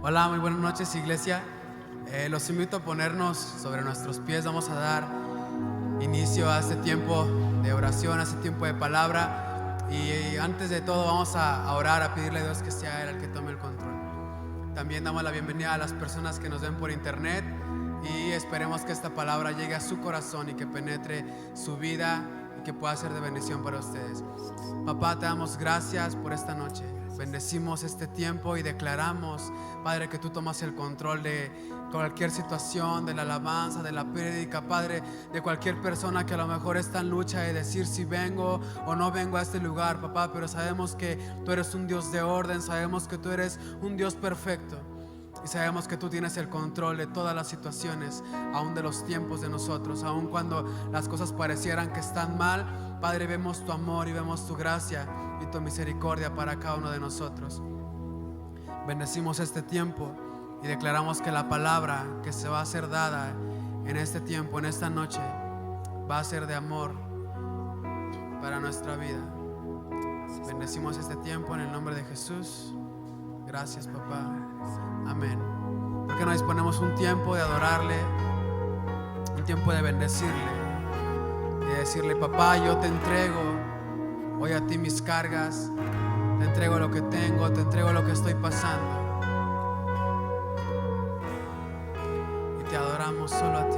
Hola, muy buenas noches, iglesia. Los invito a ponernos sobre nuestros pies. Vamos a dar inicio a este tiempo de oración, a este tiempo de palabra. Y antes de todo vamos a orar, a pedirle a Dios que sea Él el que tome el control. También damos la bienvenida a las personas que nos ven por internet y esperemos que esta palabra llegue a su corazón y que penetre su vida y que pueda ser de bendición para ustedes. Papá, te damos gracias por esta noche. Bendecimos este tiempo y declaramos, Padre, que tú tomas el control de cualquier situación, de la alabanza, de la prédica, Padre, de cualquier persona que a lo mejor está en lucha de decir si vengo o no vengo a este lugar, papá, pero sabemos que tú eres un Dios de orden, sabemos que tú eres un Dios perfecto y sabemos que tú tienes el control de todas las situaciones, aún de los tiempos de nosotros, aún cuando las cosas parecieran que están mal. Padre, vemos tu amor y vemos tu gracia y tu misericordia para cada uno de nosotros. Bendecimos este tiempo y declaramos que la palabra que se va a ser dada en este tiempo, en esta noche, va a ser de amor para nuestra vida. Bendecimos este tiempo en el nombre de Jesús. Gracias, papá. Amén. ¿Por qué no disponemos un tiempo de adorarle, un tiempo de bendecirle y de decirle: papá, yo te entrego hoy a ti mis cargas, te entrego lo que tengo, te entrego lo que estoy pasando y te adoramos solo a ti.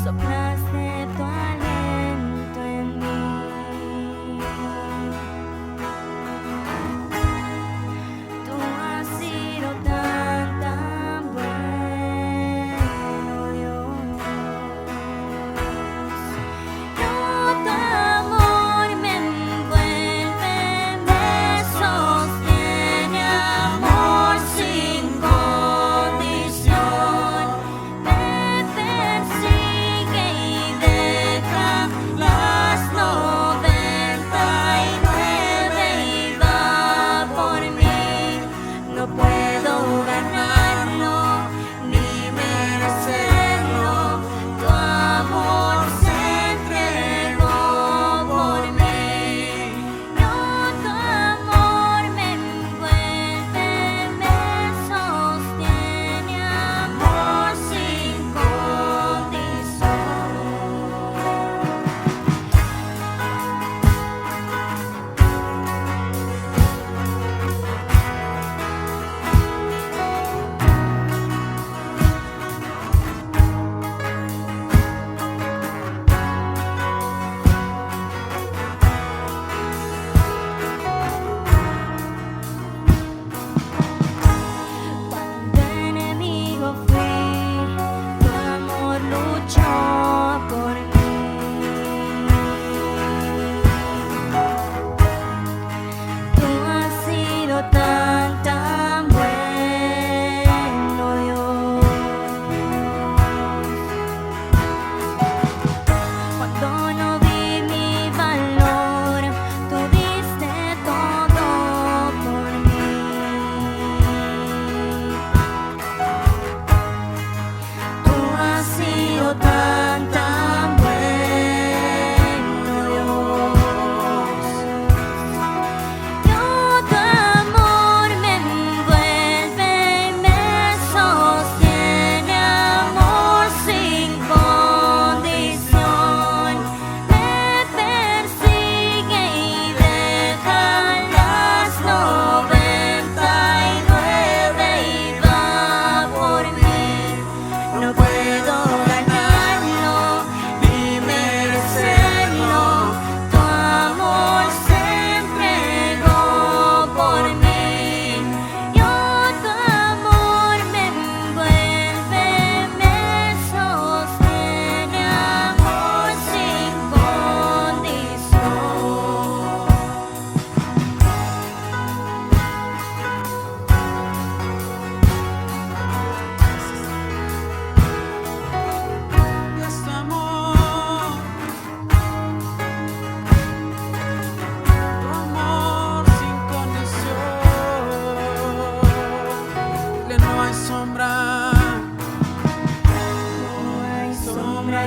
Soplaste tu aliento.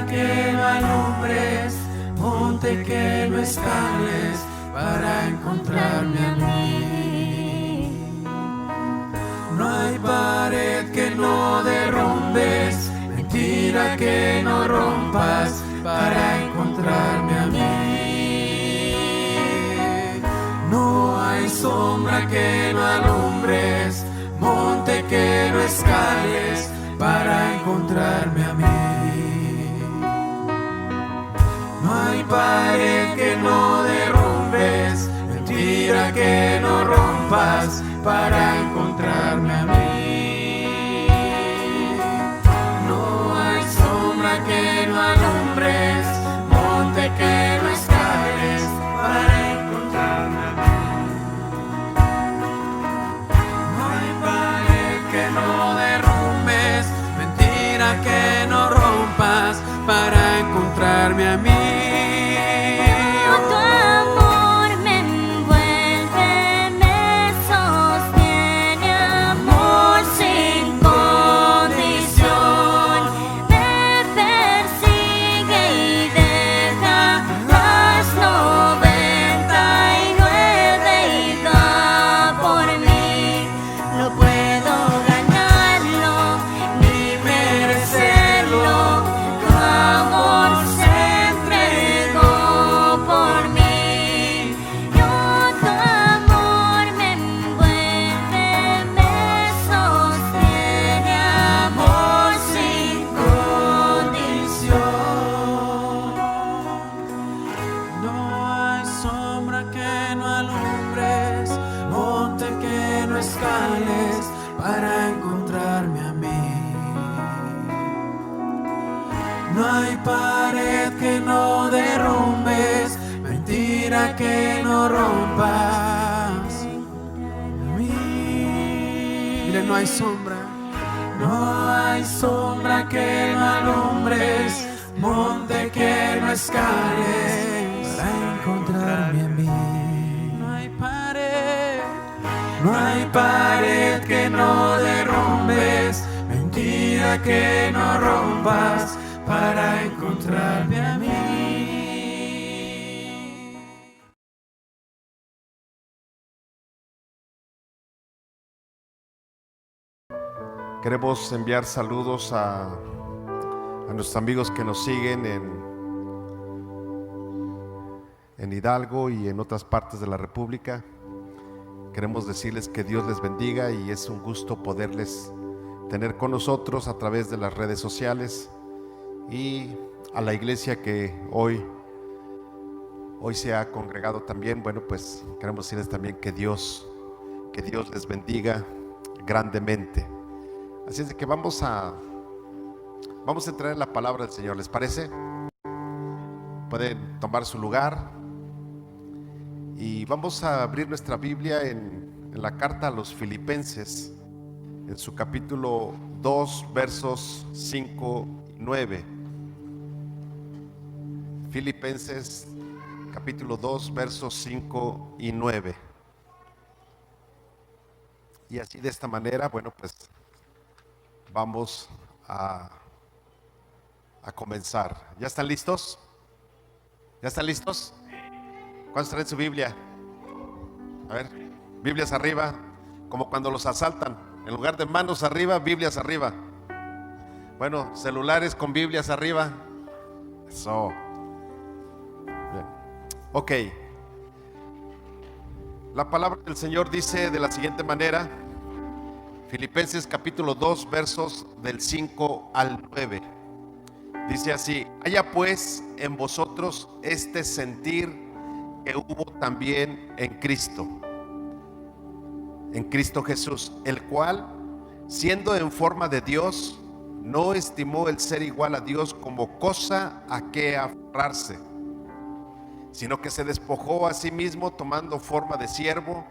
Mentira que no alumbres, monte que no escales para encontrarme a mí. No hay pared que no derrumbes, mentira que no rompas para encontrarme a mí. No hay sombra que no alumbres, monte que no escales para encontrarme a mí. No hay pared que no derrumbes, mentira que no rompas para encontrarme a mí. No hay sombra que no alumbres, monte que no escales para encontrarme a mí. No hay pared que no derrumbes, mentira que no rompas para encontrarme a mí. Para encontrarme a mí. No hay pared que no derrumbes, mentira que no rompas. Dile, no hay sombra. No hay sombra que no alumbres, monte que no escales para encontrarme a mí. No hay pared que no derrumbes, mentira que no rompas para encontrarme a mí. Queremos enviar saludos a nuestros amigos que nos siguen en Hidalgo y en otras partes de la República. Queremos decirles que Dios les bendiga y es un gusto poderles tener con nosotros a través de las redes sociales, y a la iglesia que hoy se ha congregado también. Bueno, pues queremos decirles también que Dios les bendiga grandemente. Así es de que vamos a entrar en la palabra del Señor, ¿les parece? Pueden tomar su lugar. Y vamos a abrir nuestra Biblia en la carta a los Filipenses, en su capítulo 2, versos 5 y 9. Filipenses, capítulo 2, versos 5 y 9. Y así, de esta manera, bueno, pues vamos a comenzar. ¿Ya están listos? ¿Ya están listos? ¿Cuántos traen su Biblia? A ver, Biblias arriba, como cuando los asaltan. En lugar de manos arriba, Biblias arriba. Bueno, celulares con Biblias arriba. Eso. Bien. Ok. La palabra del Señor dice de la siguiente manera. Filipenses capítulo 2, versos del 5 al 9. Dice así: haya pues en vosotros este sentir que hubo también en Cristo Jesús, el cual, siendo en forma de Dios, no estimó el ser igual a Dios como cosa a que aferrarse, sino que se despojó a sí mismo, tomando forma de siervo,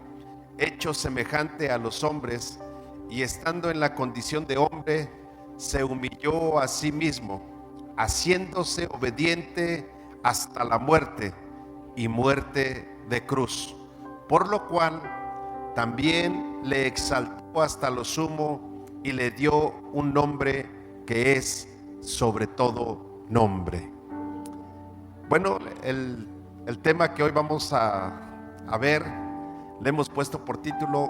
hecho semejante a los hombres, y estando en la condición de hombre, se humilló a sí mismo, haciéndose obediente hasta la muerte, y muerte de cruz, por lo cual también le exaltó hasta lo sumo y le dio un nombre que es sobre todo nombre. Bueno, el tema que hoy vamos a ver, le hemos puesto por título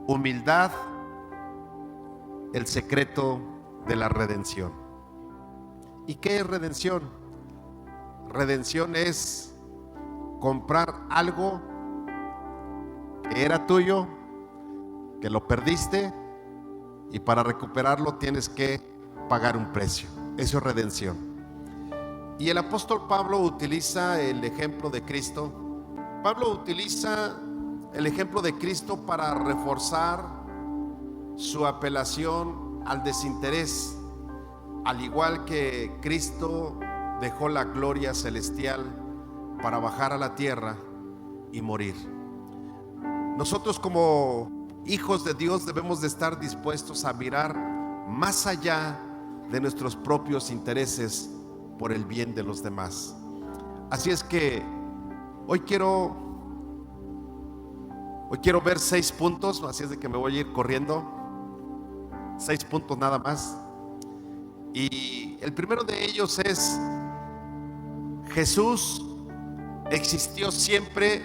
Humildad, el secreto de la redención. ¿Y qué es redención? Redención es comprar algo que era tuyo, que lo perdiste, y para recuperarlo tienes que pagar un precio. Eso es redención. Y el apóstol Pablo utiliza el ejemplo de Cristo. Pablo utiliza el ejemplo de Cristo para reforzar su apelación al desinterés, al igual que Cristo dejó la gloria celestial para bajar a la tierra y morir. Nosotros como hijos de Dios debemos de estar dispuestos a mirar más allá de nuestros propios intereses por el bien de los demás. Así es que hoy quiero ver 6 puntos, así es de que me voy a ir corriendo. 6 puntos nada más. Y el primero de ellos es: Jesús existió siempre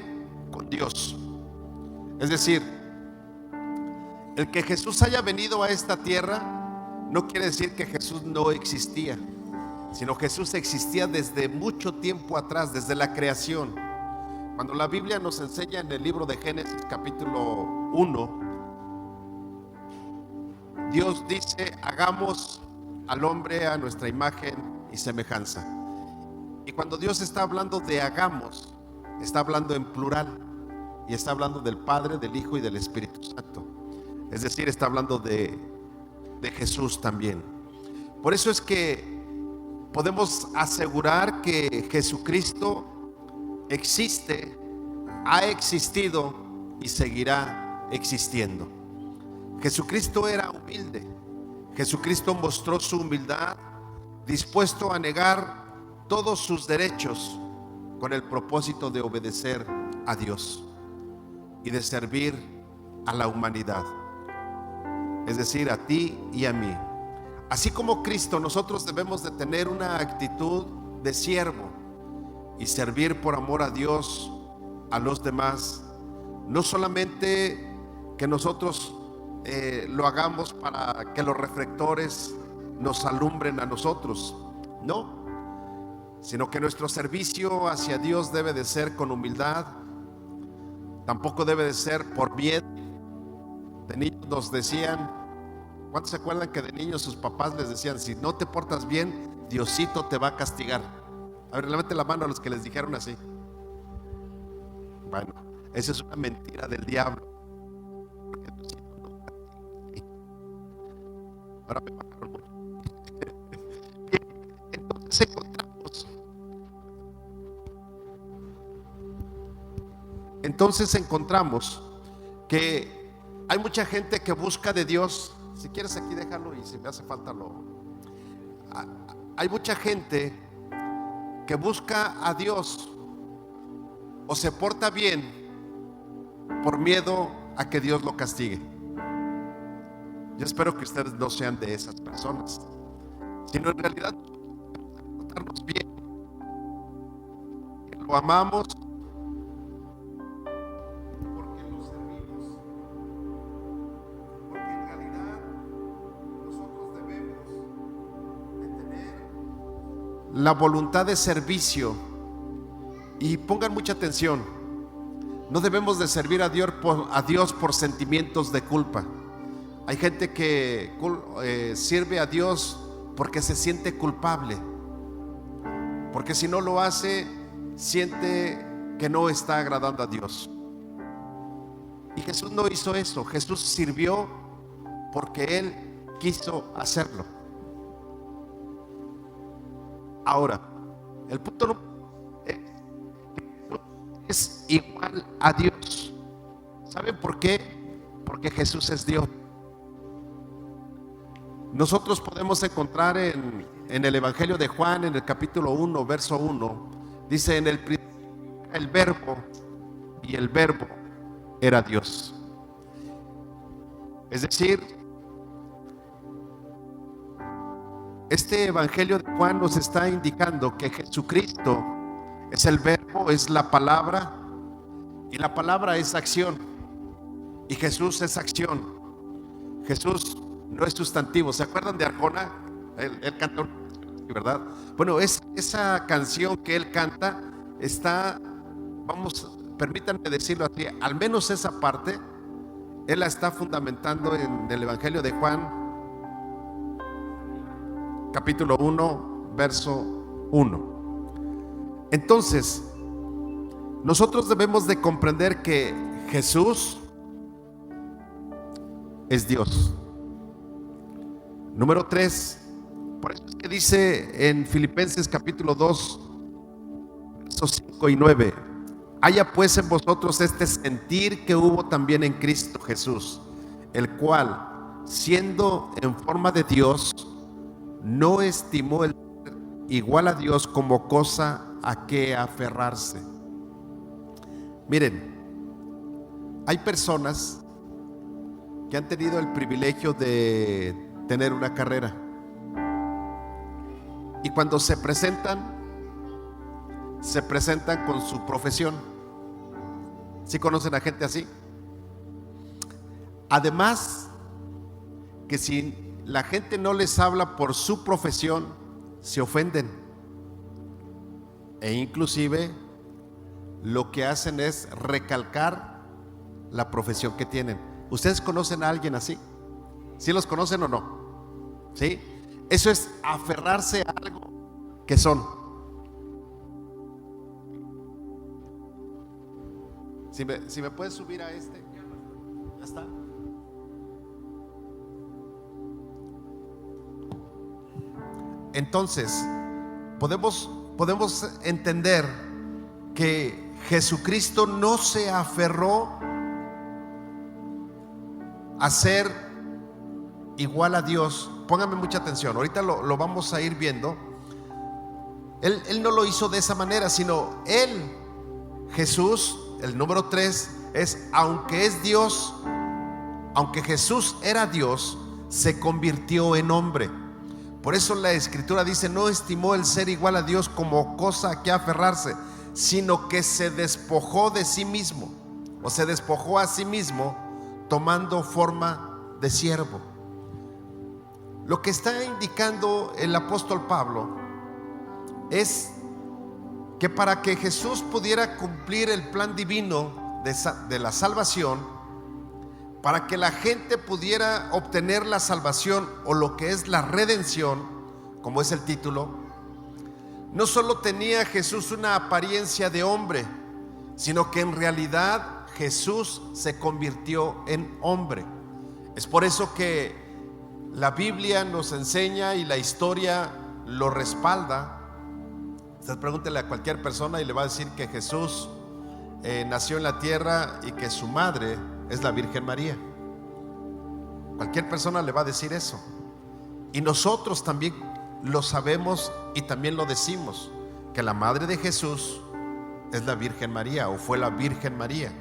con Dios. Es decir, el que Jesús haya venido a esta tierra no quiere decir que Jesús no existía, sino Jesús existía desde mucho tiempo atrás, desde la creación. Cuando la Biblia nos enseña en el libro de Génesis capítulo 1, Dios dice: hagamos al hombre a nuestra imagen y semejanza. Y cuando Dios está hablando de hagamos, está hablando en plural, y está hablando del Padre, del Hijo y del Espíritu Santo. Es decir, está hablando de Jesús también. Por eso es que podemos asegurar que Jesucristo existe, ha existido y seguirá existiendo. Jesucristo era humilde. Jesucristo mostró su humildad, dispuesto a negar todos sus derechos con el propósito de obedecer a Dios y de servir a la humanidad, es decir, a ti y a mí. Así como Cristo, nosotros debemos de tener una actitud de siervo y servir por amor a Dios, a los demás. No solamente que nosotros lo hagamos para que los reflectores nos alumbren a nosotros, no, sino que nuestro servicio hacia Dios debe de ser con humildad. Tampoco debe de ser por miedo. De niños nos decían, ¿cuántos se acuerdan que de niños sus papás les decían: si no te portas bien, Diosito te va a castigar? A ver, levante la mano a los que les dijeron así. Bueno, esa es una mentira del diablo. Ahora me bajaron mucho. Bien, entonces encontramos que hay mucha gente que busca de Dios. Si quieres aquí déjalo, y si me hace falta hay mucha gente que busca a Dios o se porta bien por miedo a que Dios lo castigue. Yo espero que ustedes no sean de esas personas, sino en realidad portarnos bien, que lo amamos porque lo servimos, porque en realidad nosotros debemos de tener la voluntad de servicio. Y pongan mucha atención, no debemos de servir a Dios por sentimientos de culpa. Hay gente que sirve a Dios porque se siente culpable, porque si no lo hace, siente que no está agradando a Dios. Y Jesús no hizo eso. Jesús sirvió porque Él quiso hacerlo. Ahora, el punto número es igual a Dios. ¿Saben por qué? Porque Jesús es Dios. Nosotros podemos encontrar en el Evangelio de Juan, en el capítulo 1, verso 1, dice: en el principio era el verbo, y el verbo era Dios. Es decir, este Evangelio de Juan nos está indicando que Jesucristo es el verbo, es la palabra, y la palabra es acción, y Jesús es acción. Jesús no es sustantivo. ¿Se acuerdan de Arjona? Él canta, ¿verdad? Bueno, esa canción que él canta está, permítanme decirlo así, al menos esa parte, él la está fundamentando en el Evangelio de Juan, capítulo 1, verso 1. Entonces, nosotros debemos de comprender que Jesús es Dios. Número 3, por eso es que dice en Filipenses capítulo 2, versos 5 y 9: haya pues en vosotros este sentir que hubo también en Cristo Jesús, el cual, siendo en forma de Dios, no estimó el ser igual a Dios como cosa a que aferrarse. Miren, hay personas que han tenido el privilegio de tener una carrera, y cuando se presentan con su profesión. ¿Sí conocen a gente así? Además, que si la gente no les habla por su profesión, se ofenden, e inclusive lo que hacen es recalcar la profesión que tienen. ¿Ustedes conocen a alguien así? ¿Sí los conocen o no? ¿Sí? Eso es aferrarse a algo que son. Si me puedes subir a este. Ya está. Entonces, podemos entender que Jesucristo no se aferró a ser igual a Dios. Pónganme mucha atención, ahorita lo vamos a ir viendo. Él no lo hizo de esa manera, sino Jesús, el número 3, es aunque es Dios, aunque Jesús era Dios, se convirtió en hombre. Por eso la Escritura dice: no estimó el ser igual a Dios como cosa a que aferrarse, sino que se despojó de sí mismo, o se despojó a sí mismo, tomando forma de siervo. Lo que está indicando el apóstol Pablo es que para que Jesús pudiera cumplir el plan divino de la salvación, para que la gente pudiera obtener la salvación, o lo que es la redención, como es el título, no solo tenía Jesús una apariencia de hombre, sino que en realidad Jesús se convirtió en hombre. Es por eso que la Biblia nos enseña y la historia lo respalda. Usted pregúntele a cualquier persona y le va a decir que Jesús nació en la tierra y que su madre es la Virgen María. Cualquier persona le va a decir eso. Y nosotros también lo sabemos y también lo decimos, que la madre de Jesús es la Virgen María, o fue la Virgen María.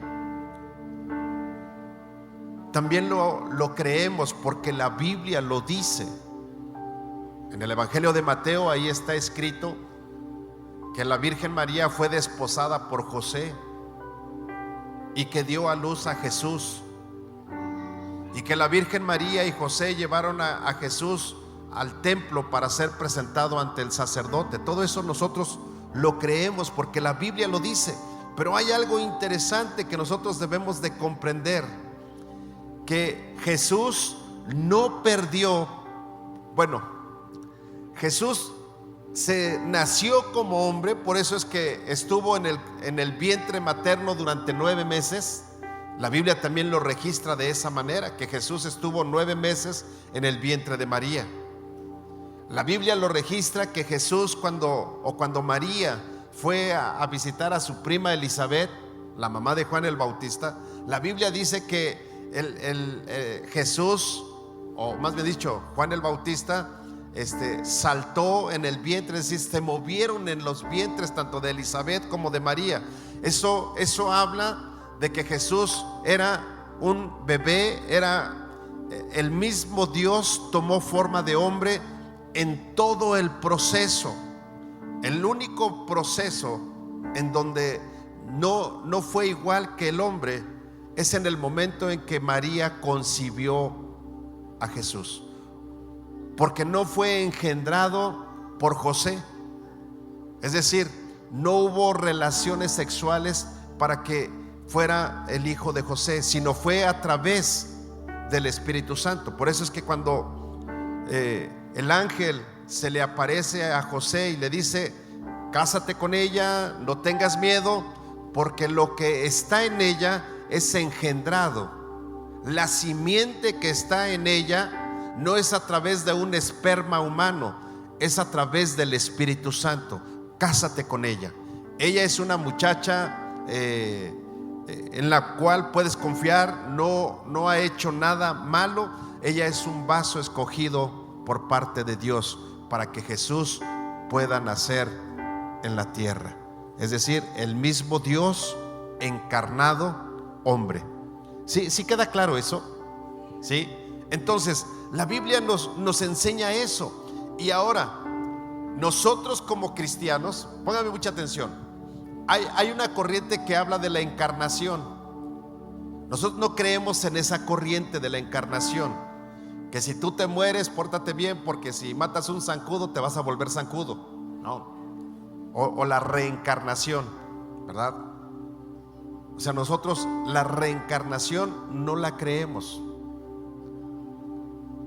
También lo creemos porque la Biblia lo dice. En el Evangelio de Mateo, ahí está escrito que la Virgen María fue desposada por José y que dio a luz a Jesús, y que la Virgen María y José llevaron a Jesús al templo para ser presentado ante el sacerdote. Todo eso nosotros lo creemos porque la Biblia lo dice. Pero hay algo interesante que nosotros debemos de comprender, que Jesús no perdió. Bueno, Jesús nació como hombre, por eso es que estuvo en el vientre materno durante 9 meses. La Biblia también lo registra de esa manera, que Jesús estuvo 9 meses en el vientre de María. La Biblia lo registra que Jesús cuando María fue a visitar a su prima Elizabeth, la mamá de Juan el Bautista, la Biblia dice que Jesús, o más bien dicho, Juan el Bautista, saltó en el vientre, es decir, se movieron en los vientres tanto de Elizabeth como de María. Eso habla de que Jesús era un bebé, era el mismo Dios, tomó forma de hombre en todo el proceso. El único proceso en donde no fue igual que el hombre es en el momento en que María concibió a Jesús, porque no fue engendrado por José. Es decir, no hubo relaciones sexuales para que fuera el hijo de José, sino fue a través del Espíritu Santo. Por eso es que cuando el ángel se le aparece a José y le dice: cásate con ella, no tengas miedo, porque lo que está en ella es engendrado. La simiente que está en ella no es a través de un esperma humano, es a través del Espíritu Santo. Cásate con ella. Ella es una muchacha en la cual puedes confiar, no ha hecho nada malo. Ella es un vaso escogido por parte de Dios para que Jesús pueda nacer en la tierra. Es decir, el mismo Dios encarnado hombre. ¿Sí queda claro eso? ¿Sí? Entonces, la Biblia nos enseña eso. Y ahora, nosotros como cristianos, póngame mucha atención, hay una corriente que habla de la encarnación. Nosotros no creemos en esa corriente de la encarnación, que si tú te mueres, pórtate bien, porque si matas un zancudo te vas a volver zancudo. No. O la reencarnación, ¿verdad? O sea, nosotros la reencarnación no la creemos,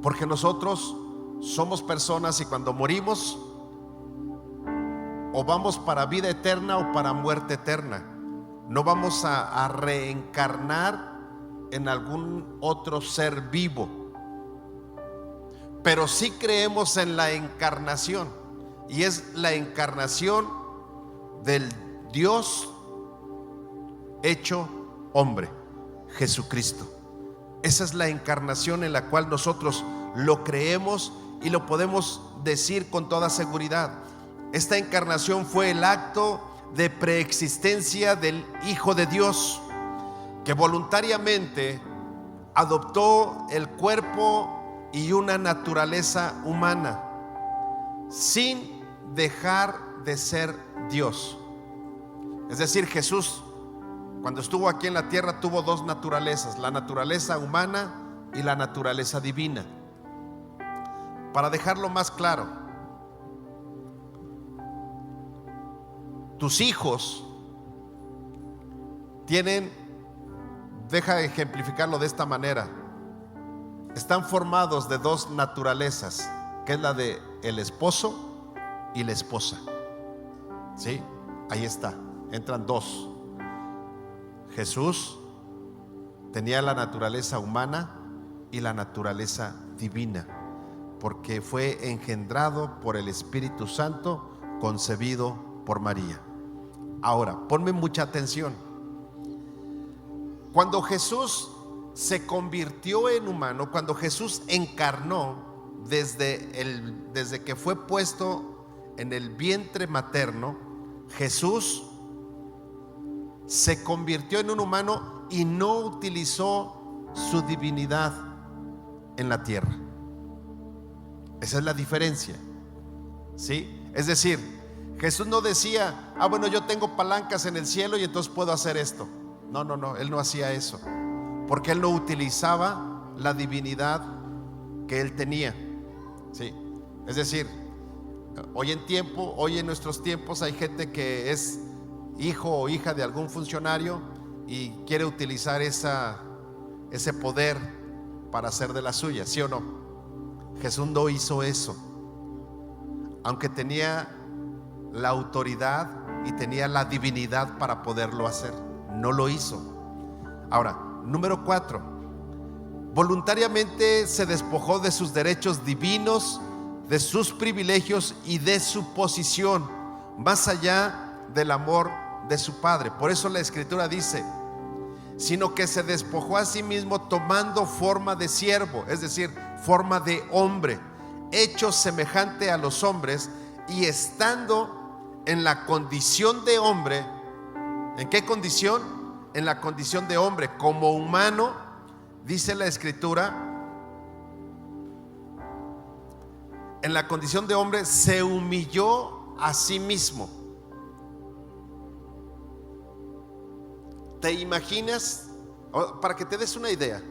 porque nosotros somos personas y cuando morimos o vamos para vida eterna o para muerte eterna. No vamos a reencarnar en algún otro ser vivo, pero sí creemos en la encarnación, y es la encarnación del Dios hecho hombre, Jesucristo. Esa es la encarnación en la cual nosotros lo creemos y lo podemos decir con toda seguridad. Esta encarnación fue el acto de preexistencia del Hijo de Dios, que voluntariamente adoptó el cuerpo y una naturaleza humana sin dejar de ser Dios. Es decir, Jesús, cuando estuvo aquí en la tierra, tuvo dos naturalezas: la naturaleza humana y la naturaleza divina. Para dejarlo más claro, tus hijos tienen, deja ejemplificarlo de esta manera, están formados de dos naturalezas, que es la de el esposo y la esposa. ¿Sí? Ahí está, entran dos. Jesús tenía la naturaleza humana y la naturaleza divina, porque fue engendrado por el Espíritu Santo, concebido por María. Ahora, ponme mucha atención. Cuando Jesús se convirtió en humano, cuando Jesús encarnó, desde que fue puesto en el vientre materno, Jesús se convirtió en un humano y no utilizó su divinidad en la tierra. Esa es la diferencia, ¿sí? Es decir, Jesús no decía: bueno, yo tengo palancas en el cielo y entonces puedo hacer esto. No, Él no hacía eso, porque Él no utilizaba la divinidad que Él tenía, ¿sí? Es decir, hoy en nuestros tiempos hay gente que es hijo o hija de algún funcionario y quiere utilizar ese poder para hacer de la suya, ¿sí o no? Jesús no hizo eso, aunque tenía la autoridad y tenía la divinidad para poderlo hacer. No lo hizo. Ahora, número 4, voluntariamente se despojó de sus derechos divinos, de sus privilegios y de su posición, más allá del amor de su Padre. Por eso la Escritura dice: sino que se despojó a sí mismo, tomando forma de siervo, es decir, forma de hombre, hecho semejante a los hombres, y estando en la condición de hombre. ¿En qué condición? En la condición de hombre, como humano, dice la Escritura: en la condición de hombre, se humilló a sí mismo. ¿Te imaginas? Para que te des una idea,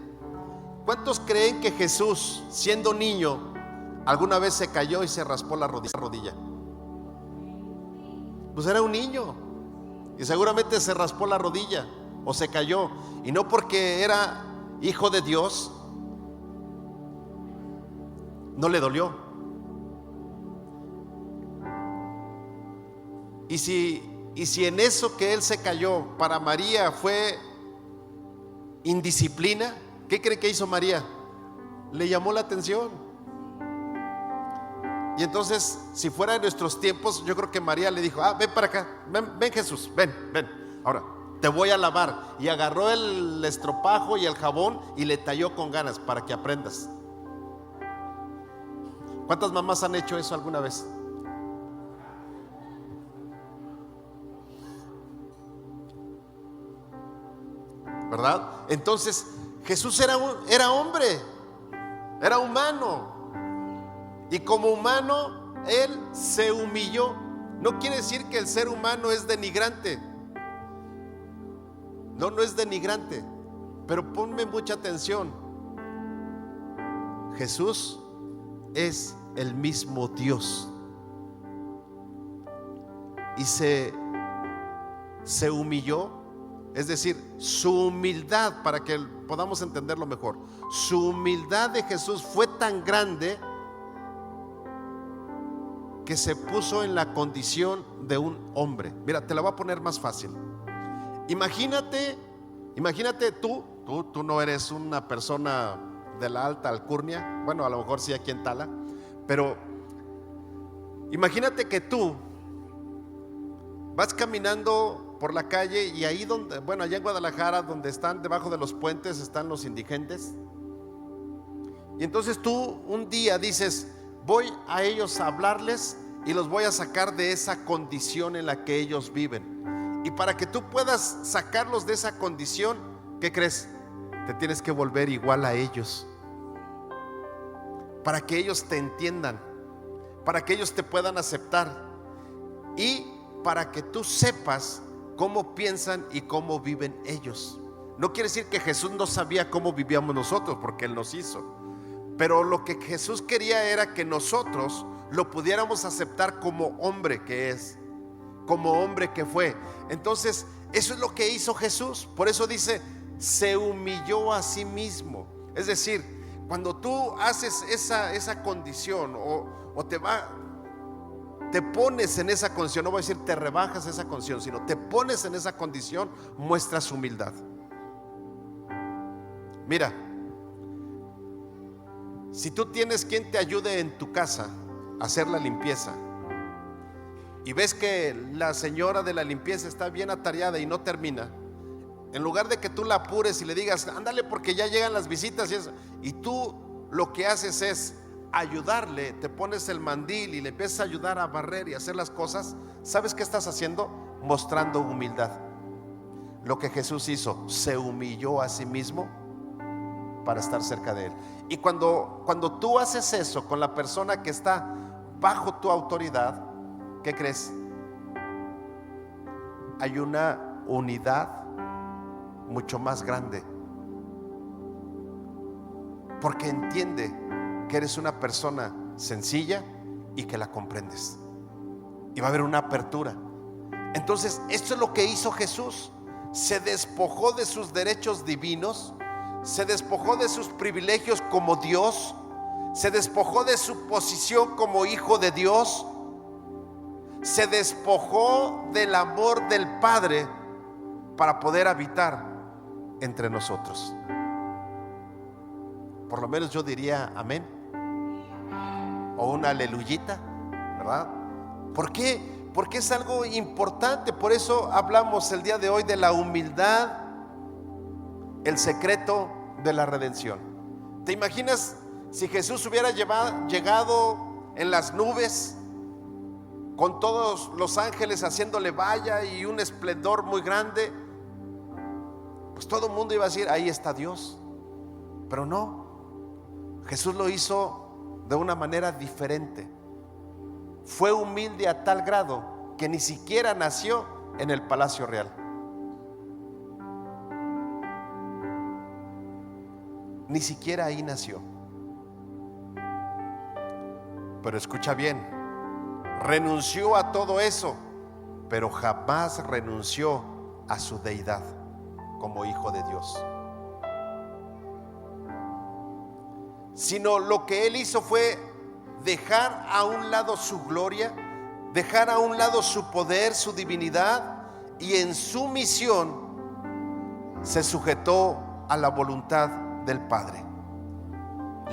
¿cuántos creen que Jesús, siendo niño, alguna vez se cayó y se raspó la rodilla? Pues era un niño y seguramente se raspó la rodilla o se cayó, y no porque era hijo de Dios no le dolió. Y si en eso que él se cayó para María fue indisciplina, ¿qué cree que hizo María? Le llamó la atención. Y entonces, si fuera de nuestros tiempos, yo creo que María le dijo: ven para acá, ven Jesús, ven, ahora te voy a lavar. Y agarró el estropajo y el jabón y le talló con ganas para que aprendas. ¿Cuántas mamás han hecho eso alguna vez? ¿Verdad? Entonces Jesús era hombre, era humano, y como humano él se humilló. No quiere decir que el ser humano es denigrante, no es denigrante, pero ponme mucha atención. Jesús es el mismo Dios y se humilló. Es decir, su humildad, para que podamos entenderlo mejor, su humildad de Jesús fue tan grande que se puso en la condición de un hombre. Mira, te la voy a poner más fácil. Imagínate tú no eres una persona de la alta alcurnia. Bueno, a lo mejor sí aquí en Tala, pero imagínate que tú vas caminando por la calle y ahí donde, bueno, allá en Guadalajara, donde están debajo de los puentes, están los indigentes. Y entonces tú un día dices: voy a ellos a hablarles y los voy a sacar de esa condición en la que ellos viven. Y para que tú puedas sacarlos de esa condición, ¿qué crees? Te tienes que volver igual a ellos, para que ellos te entiendan, para que ellos te puedan aceptar y para que tú sepas cómo piensan y cómo viven ellos. No quiere decir que Jesús no sabía cómo vivíamos nosotros, porque Él nos hizo, pero lo que Jesús quería era que nosotros lo pudiéramos aceptar como hombre que es, como hombre que fue. Entonces eso es lo que hizo Jesús. Por eso dice: se humilló a sí mismo. Es decir, cuando tú haces esa condición o te pones en esa condición, no voy a decir te rebajas esa condición, sino te pones en esa condición, muestras humildad. Mira, si tú tienes quien te ayude en tu casa a hacer la limpieza y ves que la señora de la limpieza está bien atareada y no termina, en lugar de que tú la apures y le digas: ándale porque ya llegan las visitas y eso, y tú lo que haces es ayudarle, te pones el mandil y le empiezas a ayudar a barrer y hacer las cosas, ¿sabes qué estás haciendo? Mostrando humildad. Lo que Jesús hizo, se humilló a sí mismo para estar cerca de Él. Y cuando tú haces eso con la persona que está bajo tu autoridad, ¿qué crees? Hay una unidad mucho más grande, porque entiende que eres una persona sencilla y que la comprendes, y va a haber una apertura. Entonces esto es lo que hizo Jesús. Se despojó de sus derechos divinos, se despojó de sus privilegios como Dios, se despojó de su posición como hijo de Dios, se despojó del amor del Padre para poder habitar entre nosotros. Por lo menos yo diría amén o una aleluyita, ¿verdad? ¿Por qué? Porque es algo importante. Por eso hablamos el día de hoy de la humildad, el secreto de la redención. ¿Te imaginas si Jesús hubiera llegado en las nubes con todos los ángeles haciéndole valla y un esplendor muy grande? Pues todo el mundo iba a decir: ahí está Dios. Pero no, Jesús lo hizo de una manera diferente. Fue humilde a tal grado que ni siquiera nació en el palacio real. Ni siquiera ahí nació. Pero escucha bien, renunció a todo eso, pero jamás renunció a su deidad como hijo de Dios. Sino lo que él hizo fue dejar a un lado su gloria, dejar a un lado su poder, su divinidad, y en su misión se sujetó a la voluntad del Padre.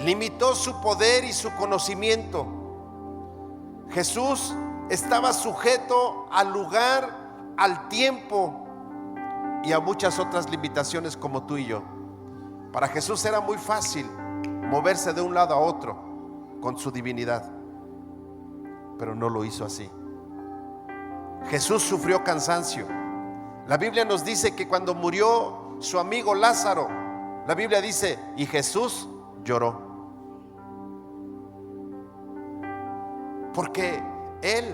Limitó su poder y su conocimiento. Jesús estaba sujeto al lugar, al tiempo y a muchas otras limitaciones como tú y yo. Para Jesús era muy fácil moverse de un lado a otro con su divinidad, pero no lo hizo así. Jesús sufrió cansancio. La Biblia nos dice que cuando murió su amigo Lázaro, la Biblia dice, y Jesús lloró, porque Él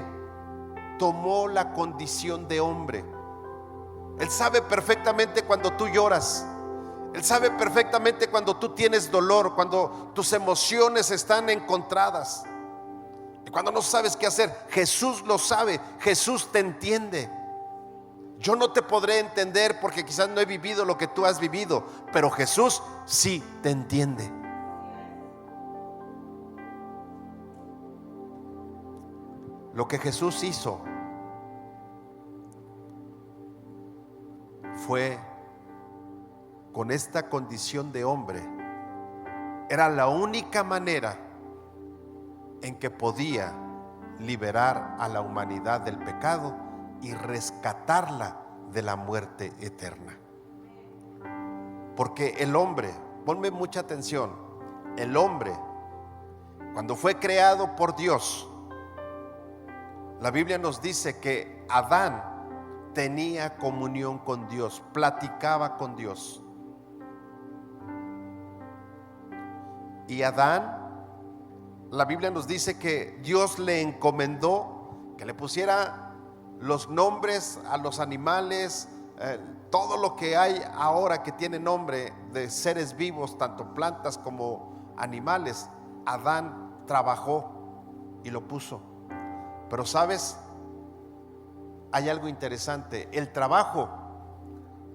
tomó la condición de hombre. Él sabe perfectamente cuando tú lloras. Él sabe perfectamente cuando tú tienes dolor, cuando tus emociones están encontradas y cuando no sabes qué hacer. Jesús lo sabe, Jesús te entiende. Yo no te podré entender porque quizás no he vivido lo que tú has vivido, pero Jesús sí te entiende. Lo que Jesús hizo fue, con esta condición de hombre, era la única manera en que podía liberar a la humanidad del pecado y rescatarla de la muerte eterna. Porque el hombre, ponme mucha atención, el hombre, cuando fue creado por Dios, la Biblia nos dice que Adán tenía comunión con Dios, platicaba con Dios. Y Adán, la Biblia nos dice que Dios le encomendó que le pusiera los nombres a los animales, todo lo que hay ahora que tiene nombre de seres vivos, tanto plantas como animales. Adán trabajó y lo puso. Pero sabes, hay algo interesante. El trabajo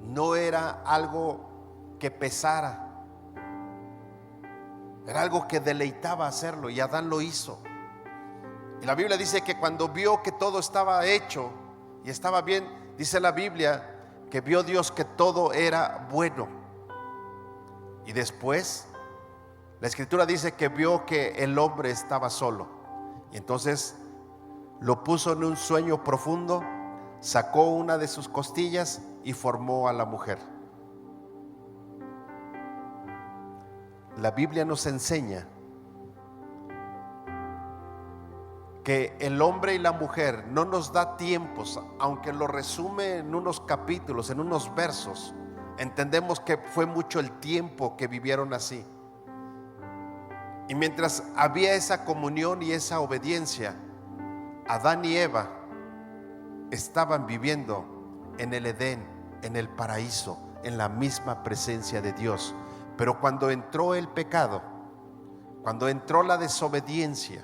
no era algo que pesara, era algo que deleitaba hacerlo, y Adán lo hizo. Y la Biblia dice que cuando vio que todo estaba hecho y estaba bien, dice la Biblia que vio Dios que todo era bueno. Y después la Escritura dice que vio que el hombre estaba solo, y entonces lo puso en un sueño profundo, sacó una de sus costillas y formó a la mujer. La Biblia nos enseña que el hombre y la mujer no nos da tiempos, aunque lo resume en unos capítulos, en unos versos. Entendemos que fue mucho el tiempo que vivieron así. Y mientras había esa comunión y esa obediencia, Adán y Eva estaban viviendo en el Edén, en el paraíso, en la misma presencia de Dios. Pero cuando entró el pecado, cuando entró la desobediencia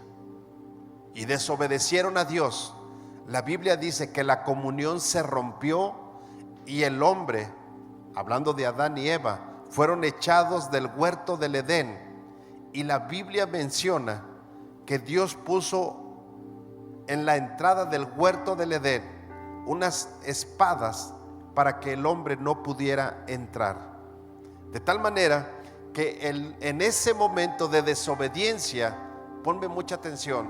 y desobedecieron a Dios, la Biblia dice que la comunión se rompió y el hombre, hablando de Adán y Eva, fueron echados del huerto del Edén. Y la Biblia menciona que Dios puso en la entrada del huerto del Edén unas espadas para que el hombre no pudiera entrar. De tal manera que en ese momento de desobediencia, ponme mucha atención,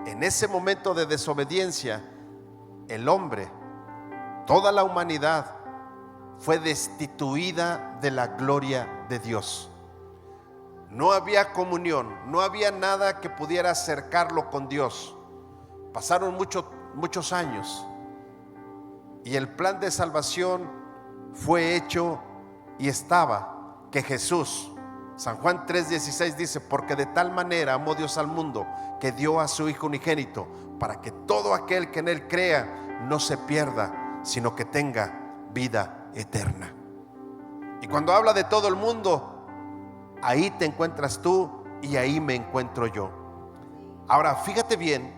en ese momento de desobediencia, el hombre, toda la humanidad fue destituida de la gloria de Dios. No había comunión, no había nada que pudiera acercarlo con Dios. Pasaron muchos años y el plan de salvación fue hecho y estaba, que Jesús San Juan 3:16 dice: porque de tal manera amó Dios al mundo, que dio a su Hijo unigénito, para que todo aquel que en Él crea no se pierda, sino que tenga vida eterna. Y cuando habla de todo el mundo, ahí te encuentras tú y ahí me encuentro yo. Ahora, fíjate bien,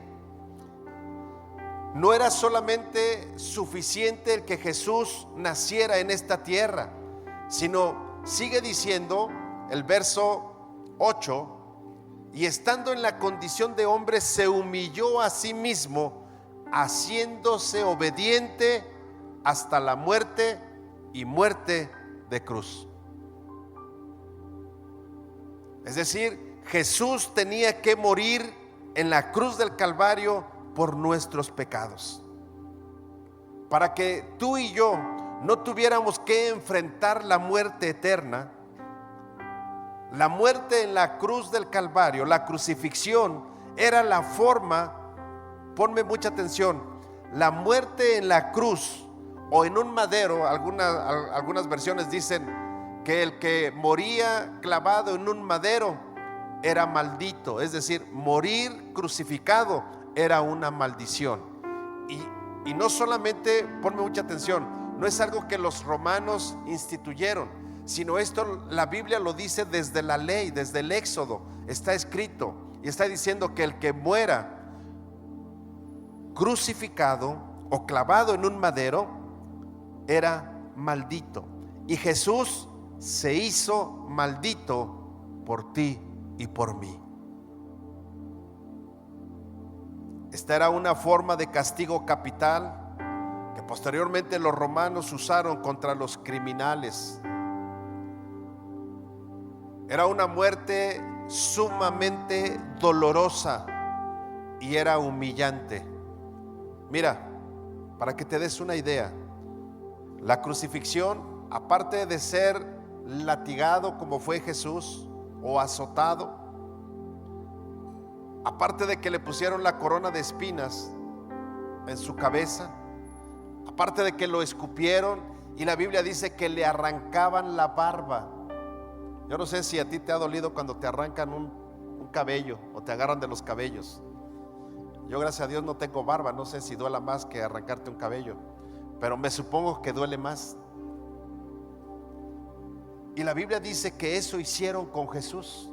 no era solamente suficiente el que Jesús naciera en esta tierra, sino sigue diciendo el verso 8: y estando en la condición de hombre, se humilló a sí mismo, haciéndose obediente hasta la muerte, y muerte de cruz. Es decir, Jesús tenía que morir en la cruz del Calvario por nuestros pecados, para que tú y yo no tuviéramos que enfrentar la muerte eterna. La muerte en la cruz del Calvario, la crucifixión, era la forma, ponme mucha atención, la muerte en la cruz o en un madero. Algunas versiones dicen que el que moría clavado en un madero era maldito, es decir, morir crucificado era una maldición. Y no solamente, ponme mucha atención, no es algo que los romanos instituyeron, sino esto la Biblia lo dice desde la ley, desde el Éxodo. Está escrito y está diciendo que el que muera crucificado o clavado en un madero era maldito. Y Jesús se hizo maldito por ti y por mí. Esta era una forma de castigo capital que posteriormente los romanos usaron contra los criminales. Era una muerte sumamente dolorosa y era humillante. Mira, para que te des una idea, la crucifixión, aparte de ser latigado como fue Jesús o azotado, aparte de que le pusieron la corona de espinas en su cabeza, aparte de que lo escupieron, y la Biblia dice que le arrancaban la barba. Yo no sé si a ti te ha dolido cuando te arrancan un cabello o te agarran de los cabellos. Yo, gracias a Dios, no tengo barba, no sé si duela más que arrancarte un cabello, pero me supongo que duele más. Y la Biblia dice que eso hicieron con Jesús.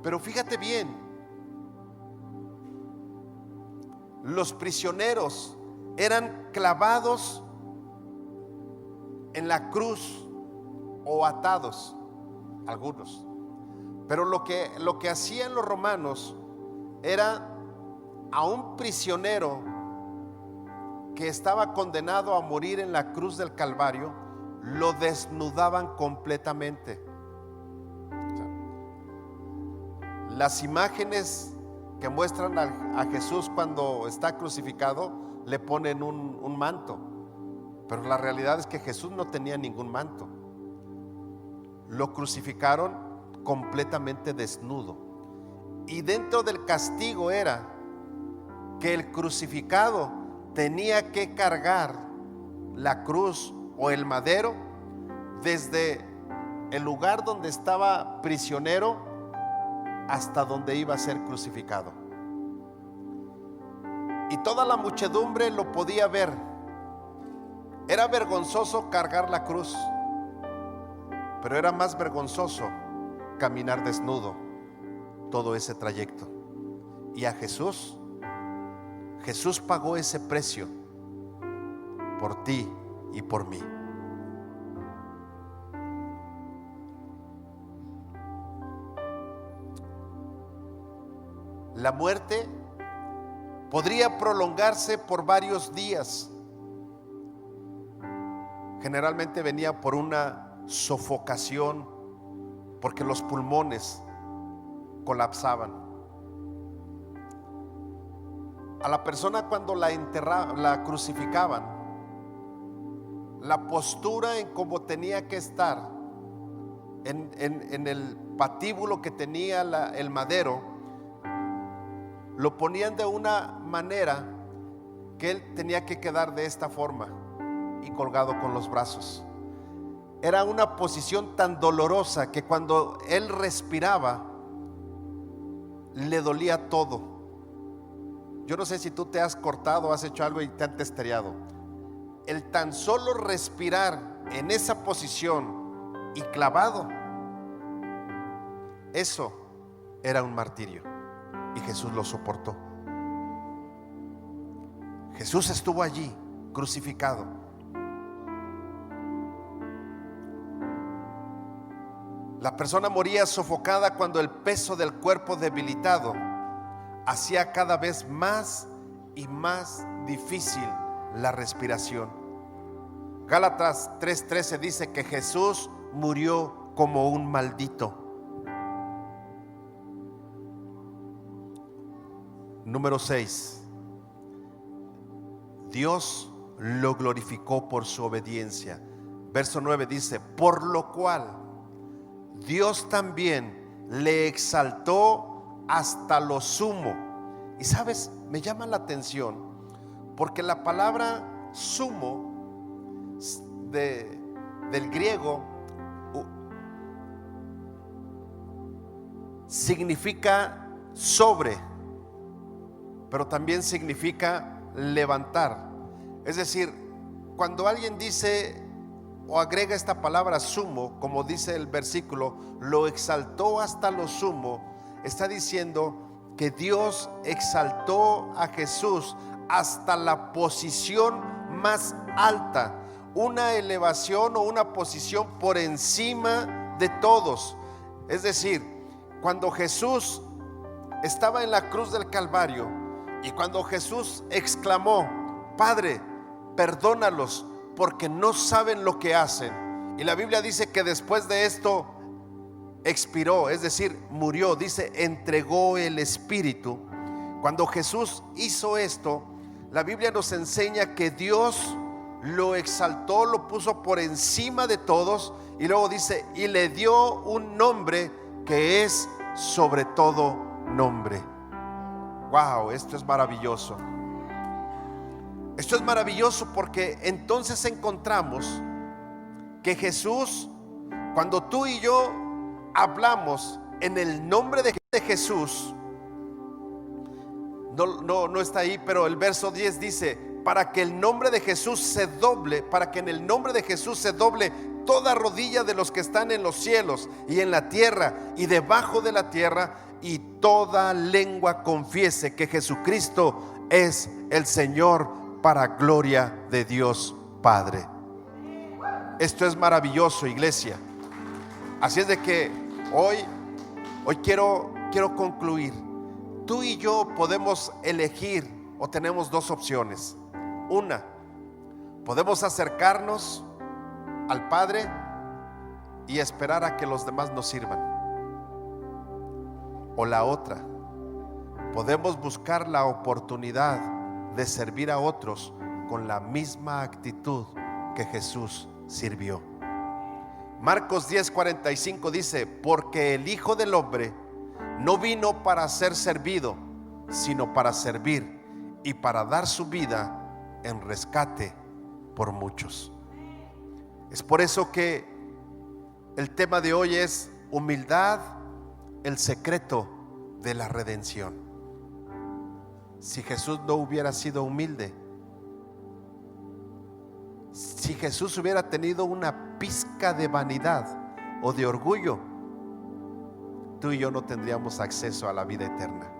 Pero fíjate bien, los prisioneros eran clavados en la cruz o atados, algunos. Pero lo que hacían los romanos era a un prisionero que estaba condenado a morir en la cruz del Calvario, lo desnudaban completamente. Las imágenes que muestran a Jesús cuando está crucificado le ponen un manto, pero la realidad es que Jesús no tenía ningún manto. Lo crucificaron completamente desnudo, y dentro del castigo era que el crucificado tenía que cargar la cruz o el madero desde el lugar donde estaba prisionero hasta donde iba a ser crucificado. Y toda la muchedumbre lo podía ver. Era vergonzoso cargar la cruz, pero era más vergonzoso caminar desnudo todo ese trayecto. Y a Jesús pagó ese precio por ti y por mí. La muerte podría prolongarse por varios días. Generalmente venía por una sofocación, porque los pulmones colapsaban. A la persona, cuando la crucificaban, la postura en cómo tenía que estar en el patíbulo que tenía el madero, lo ponían de una manera que él tenía que quedar de esta forma y colgado con los brazos. era una posición tan dolorosa que cuando él respiraba le dolía todo. Yo no sé si tú te has cortado, has hecho algo y te han testereado. El tan solo respirar en esa posición y clavado, eso era un martirio, y Jesús lo soportó. Jesús estuvo allí crucificado. La persona moría sofocada cuando el peso del cuerpo debilitado hacía cada vez más y más difícil la respiración. Gálatas 3:13 dice que Jesús murió como un maldito. Número 6. Dios lo glorificó por su obediencia. Verso 9 dice: por lo cual Dios también le exaltó hasta lo sumo. Y sabes, me llama la atención porque la palabra sumo del griego significa sobre, pero también significa levantar. Es decir, cuando alguien dice o agrega esta palabra sumo, como dice el versículo, lo exaltó hasta lo sumo, está diciendo que Dios exaltó a Jesús hasta la posición más alta, una elevación o una posición por encima de todos. Es decir, cuando Jesús estaba en la cruz del Calvario y cuando Jesús exclamó: Padre, perdónalos porque no saben lo que hacen, y la Biblia dice que después de esto expiró, es decir, murió, dice, entregó el espíritu. Cuando Jesús hizo esto, la Biblia nos enseña que Dios lo exaltó, lo puso por encima de todos, y luego dice, y le dio un nombre que es sobre todo nombre. Wow, esto es maravilloso. Esto es maravilloso porque entonces encontramos que Jesús, cuando tú y yo hablamos en el nombre de Jesús, no está ahí, pero el verso 10 dice: para que el nombre de Jesús se doble, para que en el nombre de Jesús se doble toda rodilla de los que están en los cielos y en la tierra y debajo de la tierra, y toda lengua confiese que Jesucristo es el Señor, para gloria de Dios Padre. Esto es maravilloso, iglesia. Así es de que hoy quiero concluir. Tú y yo podemos elegir, o tenemos dos opciones. Una, podemos acercarnos al Padre y esperar a que los demás nos sirvan. O la otra, podemos buscar la oportunidad de servir a otros con la misma actitud que Jesús sirvió. Marcos 10:45 dice: porque el Hijo del Hombre no vino para ser servido, sino para servir y para dar su vida en rescate por muchos. Es por eso que el tema de hoy es humildad, el secreto de la redención. Si Jesús no hubiera sido humilde, si Jesús hubiera tenido una pizca de vanidad o de orgullo, tú y yo no tendríamos acceso a la vida eterna.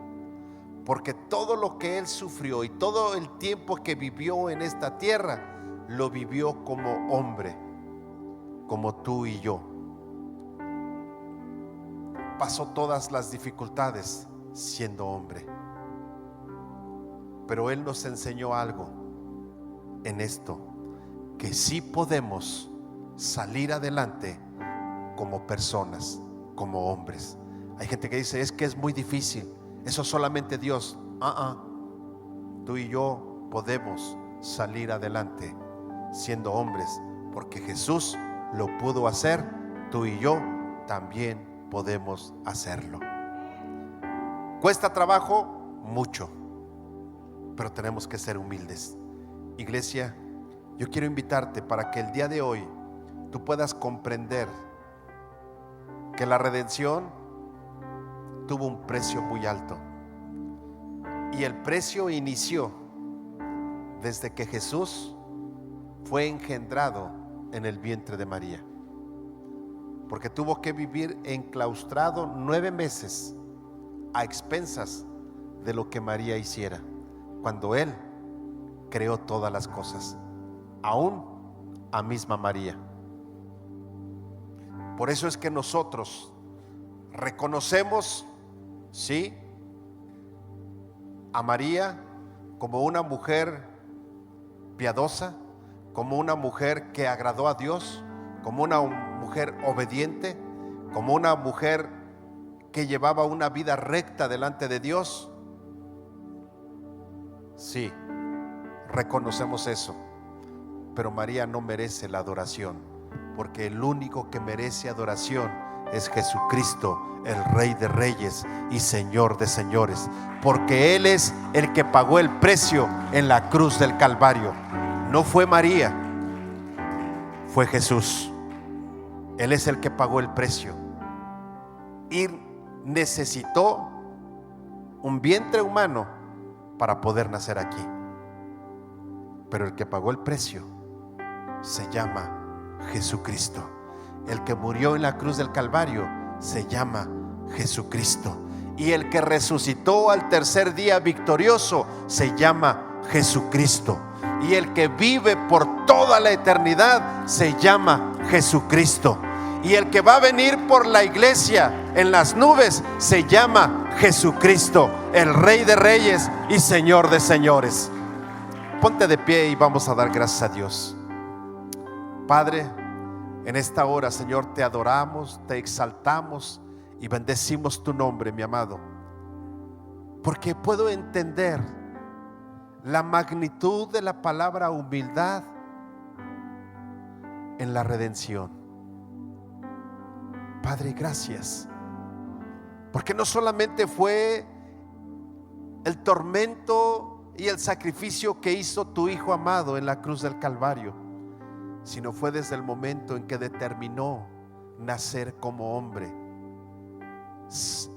Porque todo lo que Él sufrió y todo el tiempo que vivió en esta tierra, lo vivió como hombre, como tú y yo. Pasó todas las dificultades siendo hombre. Pero Él nos enseñó algo en esto, que sí podemos salir adelante como personas, como hombres. Hay gente que dice: es que es muy difícil, eso solamente Dios. Tú y yo podemos salir adelante siendo hombres, porque Jesús lo pudo hacer. Tú y yo también podemos hacerlo. ¿Cuesta trabajo? Mucho, pero tenemos que ser humildes. Iglesia, yo quiero invitarte para que el día de hoy tú puedas comprender que la redención tuvo un precio muy alto. Y el precio inició desde que Jesús fue engendrado en el vientre de María, porque tuvo que vivir enclaustrado 9 meses a expensas de lo que María hiciera, cuando Él creó todas las cosas, aún a misma María. Por eso es que nosotros reconocemos, sí, a María como una mujer piadosa, como una mujer que agradó a Dios, como una mujer obediente, como una mujer que llevaba una vida recta delante de Dios. Sí, reconocemos eso, pero María no merece la adoración, porque el único que merece adoración es Jesucristo, el Rey de Reyes y Señor de Señores, porque Él es el que pagó el precio en la cruz del Calvario. No fue María, fue Jesús. Él es el que pagó el precio y necesitó un vientre humano para poder nacer aquí. Pero el que pagó el precio se llama Jesucristo. El que murió en la cruz del Calvario se llama Jesucristo. Y el que resucitó al tercer día victorioso se llama Jesucristo. Y el que vive por toda la eternidad se llama Jesucristo. Y el que va a venir por la iglesia en las nubes se llama Jesucristo, el Rey de Reyes y Señor de Señores. Ponte de pie y vamos a dar gracias a Dios. Padre, en esta hora, Señor, te adoramos, te exaltamos y bendecimos tu nombre, mi amado, porque puedo entender la magnitud de la palabra humildad en la redención. Padre, gracias, porque no solamente fue el tormento y el sacrificio que hizo tu Hijo amado en la cruz del Calvario, sino fue desde el momento en que determinó nacer como hombre,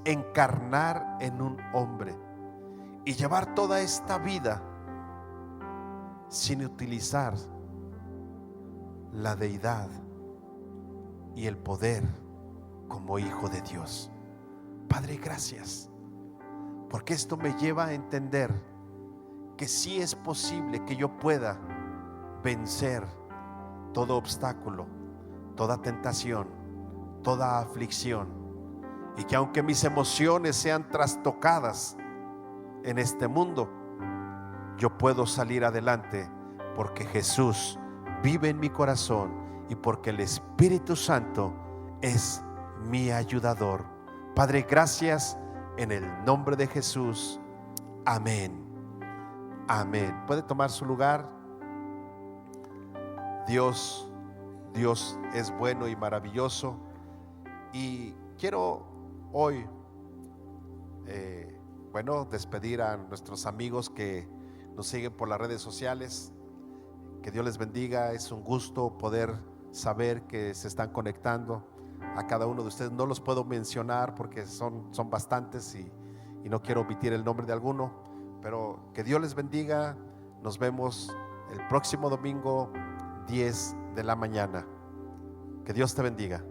encarnar en un hombre y llevar toda esta vida sin utilizar la deidad y el poder como Hijo de Dios. Padre, gracias, porque esto me lleva a entender que sí es posible que yo pueda vencer todo obstáculo, toda tentación, toda aflicción, y que aunque mis emociones sean trastocadas en este mundo, yo puedo salir adelante porque Jesús vive en mi corazón y porque el Espíritu Santo es mi ayudador. Padre, gracias en el nombre de Jesús. Amén. Amén. Puede tomar su lugar. Dios es bueno y maravilloso, y quiero hoy despedir a nuestros amigos que nos siguen por las redes sociales. Que Dios les bendiga. Es un gusto poder saber que se están conectando. A cada uno de ustedes no los puedo mencionar porque son bastantes y no quiero omitir el nombre de alguno, pero que Dios les bendiga. Nos vemos el próximo domingo 10 de la mañana. Que Dios te bendiga.